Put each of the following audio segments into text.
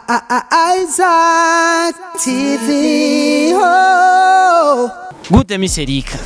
Isaac TV. Oh. Gute Miss Erika.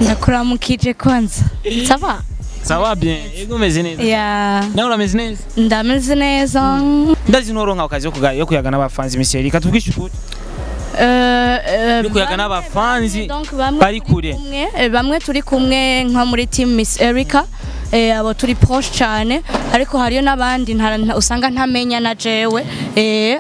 Ndakuramukije kwanza. Sawa? Sawa bien. Ego meze neza. Yeah. Nawe urameze neza? Ndameze neza. Ndazi noronka akazi yo kuyaga n'abafanzi Miss Erika tuvugisha ukuri. Yo kuyaga n'abafanzi bari kure. Bamwe turi kumwe nka muri team Miss Erika. Abo turi proche cyane ariko hariyo nabandi usanga ntamenya na jewe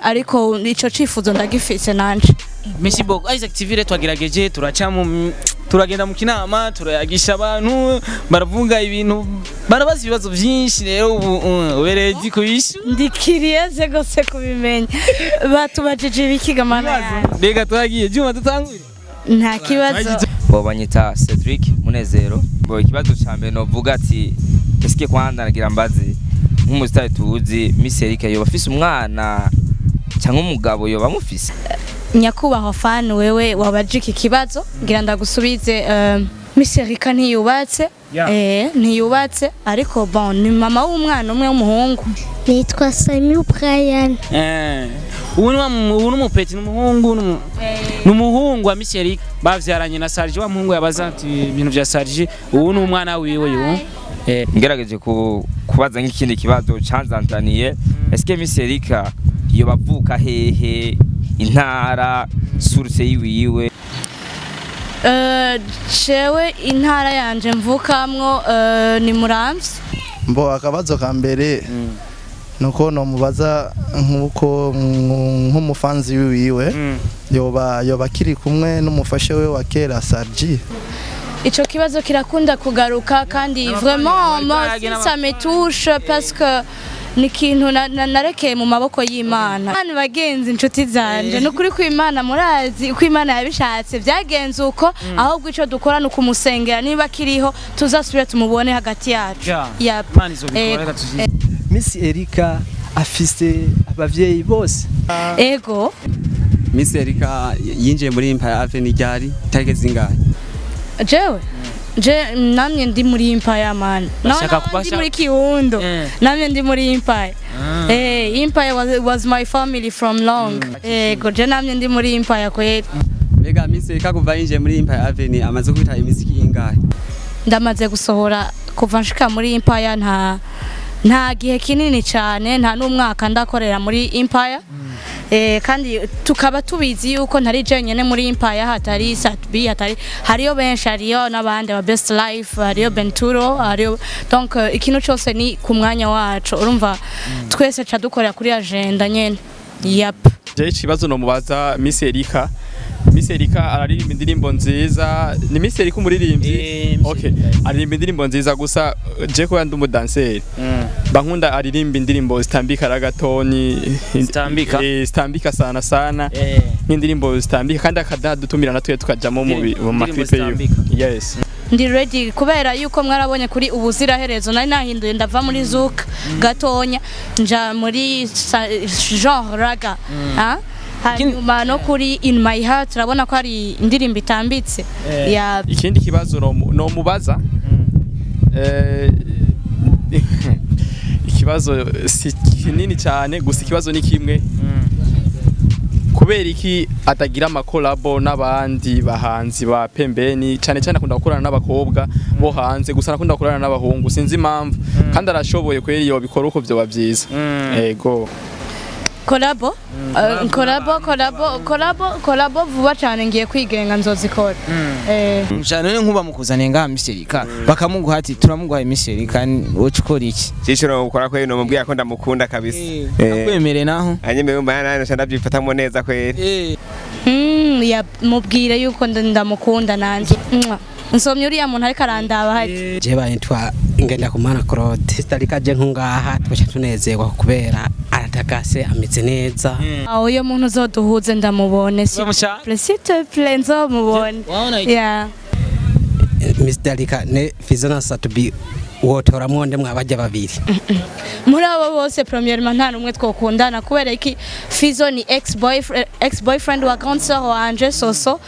ariko ico cifuzo ndagifise nanje. Merci beaucoup. Isaac TV twagerageje turagenda mu kinama turayagisha abantu baravuga ibintu barabaza ibibazo byinshi rero ubu ubereye kubisha ndikiriye gose kubimenya batubajije ibikiga mana rega twagiye juma tutangure nta kibazo bo banyita Cedric Munezero bo ikibazo cyambere no vuga ati eske kwanda nagira mbaze nk'umusitari tuzi Miss Erika yo bafise umwana cyangwa umugabo yo bamufise Nyakubaho fan wewe wabajiki kibazo ngira ndagusubize Miss Erika ntiyubatse ntiyubatse ariko bon ni mama w'umwana umwe w'umuhungu nitwa Samuel Brian ubu n'umupeti n'umuhungu n'umuhungu wa Miss Erika bavyaranye na Sarge wa muhungu yabaza ati ibintu vya Sarge ubu n'umwana wiwe yo ngerageje kubaza nk'ikindi kibazo canzantaniye eske Miss Erika iyo bavuka hehe intara source yiwiwe cewe intara yanje mvukamwo ni Muramvya mbo akabazo ka mbere nuko no mubaza nkuko nk'umufanzi wiwe yoba kiri kumwe n'umufashe we wa kera Sarge. Ico kibazo kirakunda kugaruka kandi vraiment ça me touche parce que ni kintu narekeye mu maboko y'Imana. Bani bagenzi inshuti zanje nukuri ko Imana murazi uko Imana yabishatse byagenze uko ahubwo ico dukora no kumusengera niba kiriho tuzasubira tumubone hagati yacu. Miss Erika afise abavyeyi bose. Ego. Miss Erika yinjiye muri Empire Avenue ryari tarike zingahe? Je namye ndi muri Empire man. Ndi muri Kiundo. Namye ndi muri Empire. Empire was my family from long. Ego je namye ndi muri Empire kweli. Mbega Miss Erika kuva yinjiye muri Empire Avenue amaze kwita imiziki ingahe? Ndamaze gusohora kuva nshika muri Empire nta gihe kinini cyane nta n'umwaka ndakorera muri Empire. Kandi tukaba tubizi yuko ntari jenyene muri Empire hatari Satbi hatari hariyo benshi hariyo nabande wa Best Life hariyo Benturo hariyo donc ikintu cyose ni ku mwanya wacu urumva twese ca dukorera kuri agenda nyene. Yep. Je ikibazo no mubaza Miss Erika. Miss Erika araririmba indirimbo nziza ni Miss Erika umuririmbyi okay aririmba indirimbo nziza gusa je ko yandi umudanseri bankunda aririmba indirimbo zitambika ragatoni zitambika sana nk'indirimbo zitambika kandi akadadutumira natwe tukajamo mu makipe yes ndi ready kubera yuko mwarabonye kuri ubuziraherezo nari nahinduye ndava muri Zuka gatonya nja muri genre raga hanyuma no kuri In My Heart turabona ko ari indirimbo itambitse. Ikindi kibazo no mubaza ikibazo si kinini cyane gusa ikibazo ni kimwe kubera iki atagira amakolabo n'abandi bahanzi ba pembeni cyane akunda gukorana n'abakobwa bo hanze gusa nakunda gukorana n'abahungu sinzi impamvu kandi arashoboye kweri yo bikora uko byo babyiza yego Kolabo vuba cyane ngiye kwigenga nzozikora. Cyane nkuba mukuzane nga Miss Erika bakamuguha ati turamuguha Miss Erika ukora iki? Ciciro ukora kweri no mubwiye ko ndamukunda kabisa. Akwemere naho? Anyemeye umwana nanje ndabyifatamo neza kweri. Ya mubwire yuko ndamukunda nanje. Nsomye uriya muntu ariko arandaba hati. Je bayitwa ngenda kumana Claude. Sitarika je nkungaha twacha tunezerwa kubera aratakase ameze neza. Uyo muntu uzoduhuze ndamubone si. S'il te plaît nzomubone. Yeah. Miss Erika ne Fizona Satbi wotora mwonde mwabajya babiri. Muri abo bose premièrement nta numwe twokundana kubera iki Fizo ni ex-boyfriend wa grande sœur wanje Soso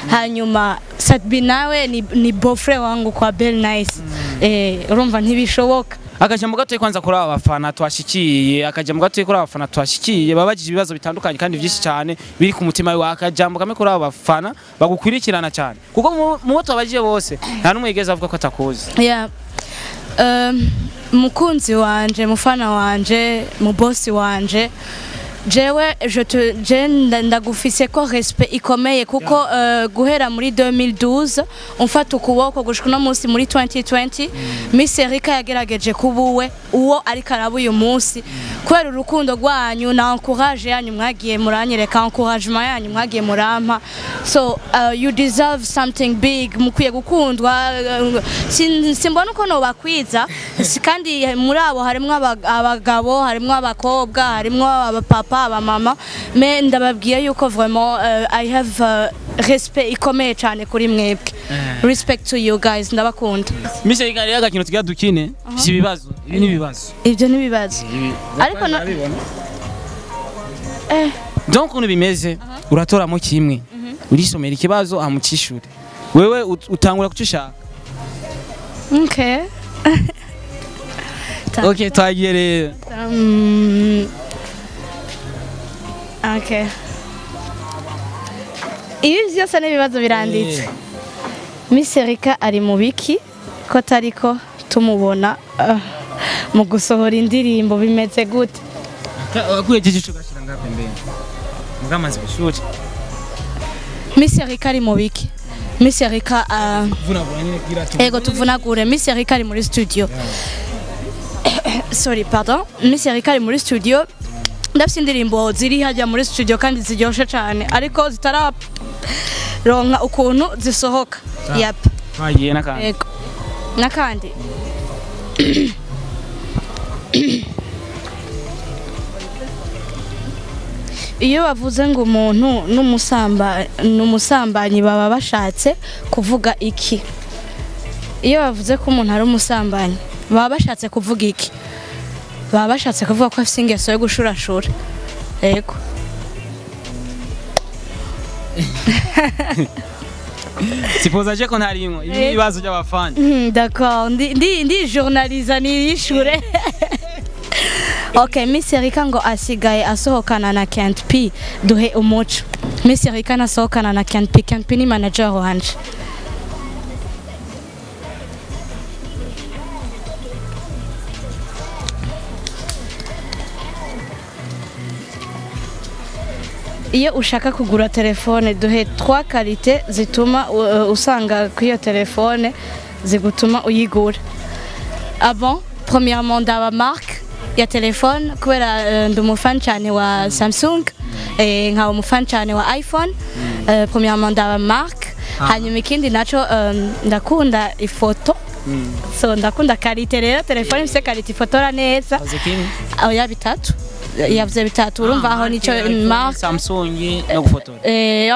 hanyuma Satbi nawe ni beau-frère wangu kwa Belle Nice urumva ntibishoboka akajambo gatoye kwanza kuri aba bafana twashikiye akajambo gatoye kuri aba bafana twashikiye babajije ibibazo bitandukanye kandi byinshi cyane biri ku mutima wawe akajambo kamwe kuri aba bafana bagukwirikirana cyane kuko mu bo twabagiye bose nta numwe yigeze avuga ko atakuzi yeah. Mukunzi wanje mufana wanje mu boss wanje jewe je ndagufise ko respect ikomeye kuko guhera muri 2012 umfata ukuboko gushika no munsi muri 2020 Miss Erika yagerageje kubuwe uwo ari karabu uyu munsi kwera urukundo rwanyu na encourage yanyu mwagiye muranyereka encouragement yanyu mwagiye murampa so you deserve something big mukwiye gukundwa simbona uko no bakwiza kandi muri abo harimo abagabo harimo abakobwa harimo abapapa aba mama mais ndababwiye yuko vraiment I have respect ikomeye cyane kuri mwebwe respect to you guys ndabakunda Miss Erika rero agakino tugira dukine si ibibazo ibi ni ibibazo ibyo ni ibibazo ariko donc uno bimeze uratoramo kimwe urisomera ikibazo amucishure wewe utangura kucishaka okay okay twagiye rero okay ibi byose n'ibibazo biranditse Miss Erika ari mu biki ko tariko tumubona mu gusohora indirimbo bimeze gute akuyeje ico gashira ngape mbere mugamaze gushura Miss Erika ari mu biki Miss Erika ego tuvunagure Miss Erika ari muri studio sorry pardon Miss Erika ari muri studio ndafite indirimbo ziri hajya muri studio kandi ziryoshe cyane ariko zitararonka ukuntu zisohoka yep bagiye nakandi nakandi iyo bavuze ngo umuntu n'umusambanyi baba bashatse kuvuga iki iyo bavuze ko umuntu ari umusambanyi baba bashatse kuvuga iki baba bashatse kuvuga ko afite ingeso yo gushurashura yego sipoza je ko ntarimo ibibazo by'abafana d'accord ndi journaliste niyishure okay Miss Erika ngo asigaye asohokana na Kent P duhe umuco Miss Erika nasohokana na Kent P ni manager wanje iyo ushaka kugura telefone duhe 3 qualité zituma usanga ku iyo telefone zigutuma uyigura avant premièrement ndaba marque ya telefone kubera ndumufan cyane wa Samsung nka umufan cyane wa iPhone premièrement ndaba marque hanyuma ikindi naco ndakunda ifoto so ndakunda qualité rero telefone ifite qualité ifotora neza oya bitatu yavuze bitatu urumva aho nico marque Samsung no gufotora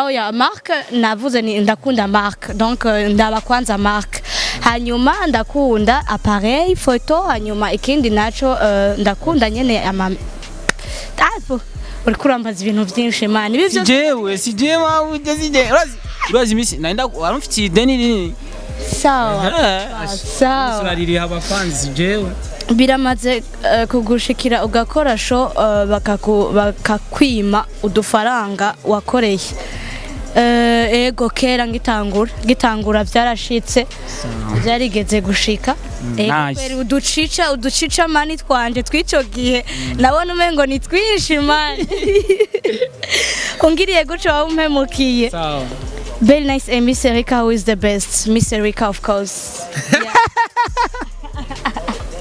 oya marque navuze ni ndakunda marque donc ndaba kwanza marque hanyuma ndakunda appareil photo hanyuma ikindi naco ndakunda nyene ama tapo uri kurambaza ibintu byinshi man ibi byo si jewe ugeze urazi Miss naenda warumfitiye deni nini sawa uraririha abafanzi jewe biramaze kugushikira ugakora show bakakwima udufaranga wakoreye ego kera ngitangura byarashitse byarigeze gushika ego uducica mani twanje twico gihe nabona umengo ni twinshi mani ungiriye guco wumpemukiye very nice Miss Erika who is the best Miss Erika of course yeah.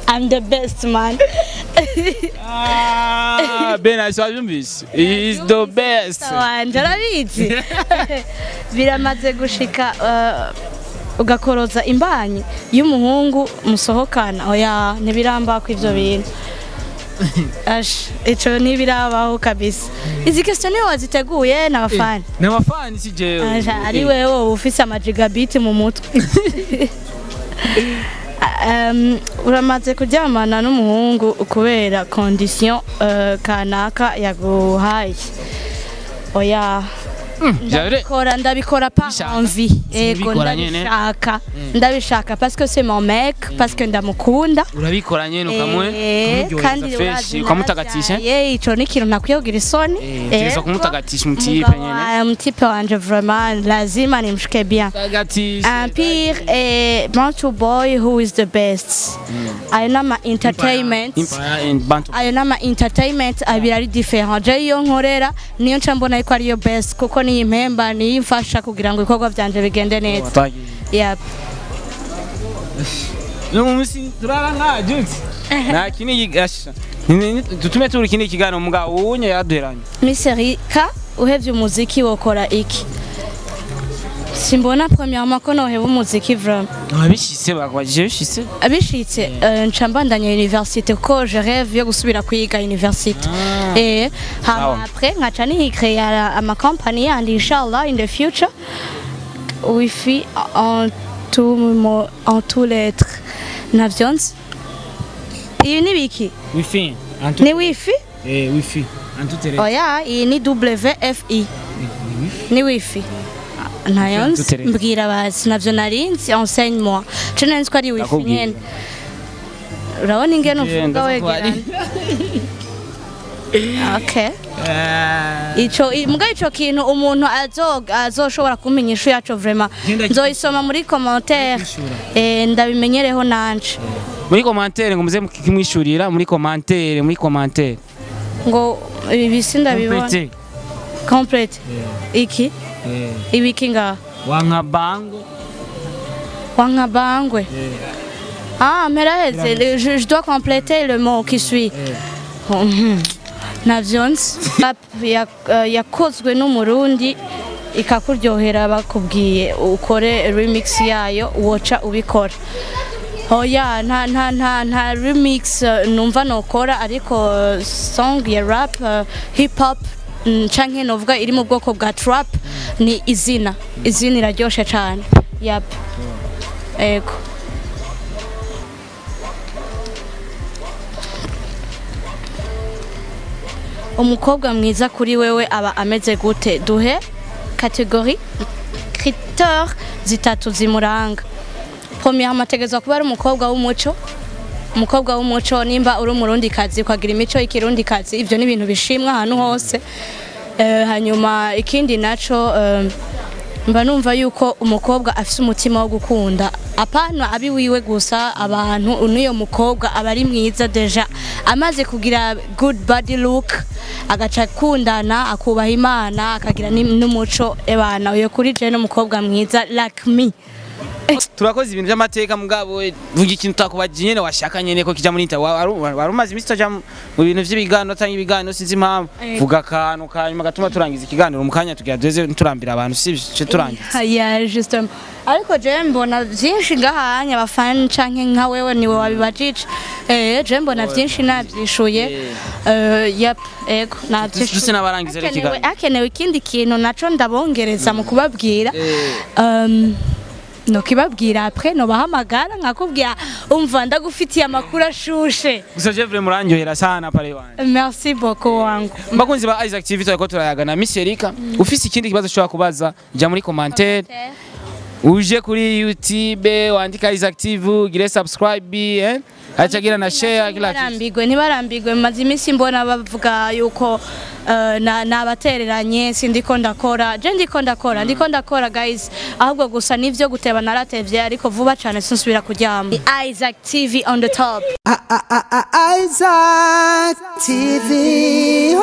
I'm the best man. Ben Ashwabimbish is the best. Ndarabizi. Biramaze gushika ugakoroza imbanyi y'umuhungu musohokana oya ntibiramba ko ivyo bintu. Ico ntibirabaho kabisa. Izi question ni waziteguye n'abafani. N'abafani si jewe. Ari wewe ufise amagigabit mu mutwe. uramaze kuryamana n'umuhungu kubera condition kanaka yaguhaye oya ndabikora pas envie ego Ubikora nyene? ndabishaka parce que c'est mon mec parce que ndamukunda urabikora nyene ukamwe kandi fresh ukamutagatisha ico ni ikintu ntakwiye kugira isoni teza kumutagatisha umutipe nyene umutipe wanje vraiment lazima nimshike bien un pire et Bantu Boy who is the best ayona ma entertainment ayona ma entertainment abira ari different je iyo nkorera niyo nca mbona yuko ariyo best kuko ni impemba ni imfasha kugira ngo ibikorwa byanje bigende neza yep Numusi turara nga Jux na kini yigasha tutume turi kini kigano mga unye yaduheranye Miserika uhevye umuziki wokora iki Simbona premièrement ko noheba umuziki vraiment abishitse bakwaje bishitse abishitse ncambandanya université ko je rêve yo gusubira kwiga université après ngaca ni créer ama compagnie and inshallah in the future wifi en tous les lettres navyons iyi ni biki wifi ni wifi wifi en toutes les oya iyi ni WFI ni wifi Nayons mbwira bazi navyo narinzi enseigne moi je nenzi ko ari wifi nyene urabona ingene uvuga wegerana okay ico kintu umuntu azoshobora kumenyesha yaco vraiment nzoyisoma muri commentaire ndabimenyereho nanje muri commentaire ngo muze kimwishurira muri commentaire ngo ibisi ndabibona complete iki ibiki nga Wankabangwe meraheze je dois compléter le mot qui suit navyons yakozwe n'umurundi ikakuryohera bakubwiye ukore remix yayo woca ubikora oya nta remix numva nokora ariko song ya rap hip hop canke novuga iri mu bwoko bwa trap ni izina iraryoshe cyane yap ego umukobwa mwiza kuri wewe aba ameze gute duhe categorie critères zitatu zimuranga première mategeko kuba ari umukobwa w'umuco nimba uri umurundi kazi ukagira imico y'ikirundi kazi ivyo ni ibintu bishimwa ahantu hose hanyuma ikindi naco mba numva yuko umukobwa afise umutima wo gukunda apana abi wiwe gusa abantu n'uyo mukobwa aba ari mwiza deja amaze kugira good body look agaca kundana akubaha Imana akagira n'umuco ebana uyo kuri je n'umukobwa mwiza like me turakoze ibintu by'amateka mugabo vuga ikintu takubaje nyene washaka nyene ko kija muri inter warumaze imisi taja mu bintu vy'ibiganiro cyangwa ibiganiro sinzi impamvu vuga akantu kanyuma gatuma turangiza ikiganiro mu kanya tugira duze turambira abantu sivyo turangiza justement ariko je mbona byinshi ngahanya abafana canke nka wewe niwe wabibajije je mbona byinshi nabyishuye yep ego nabyishuye duse nabarangiza ikiganiro akenewe ikindi kintu naco ndabongereza mu kubabwira nokibabwira après no bahamagara nkakubwira umva ndagufitiye amakuru ashushe gusa je vraiment muranyohera sana pale wanje merci beaucoup wangu bakunzi ba Isaac TV twako turayagana Miss Erika ufise ikindi kibazo ushobora kubaza ja muri commentaire uje kuri YouTube wandika Isaac TV gire subscribe acagira na share kila kitu ntibarambigwe maze imisi mbona bavuga yuko nabatereranye sindiko ndakora je ndiko ndakora guys ahubwo gusa nivyo guteba naratevye ariko vuba cyane sinsubira kuryama Isaac TV on the top Isaac TV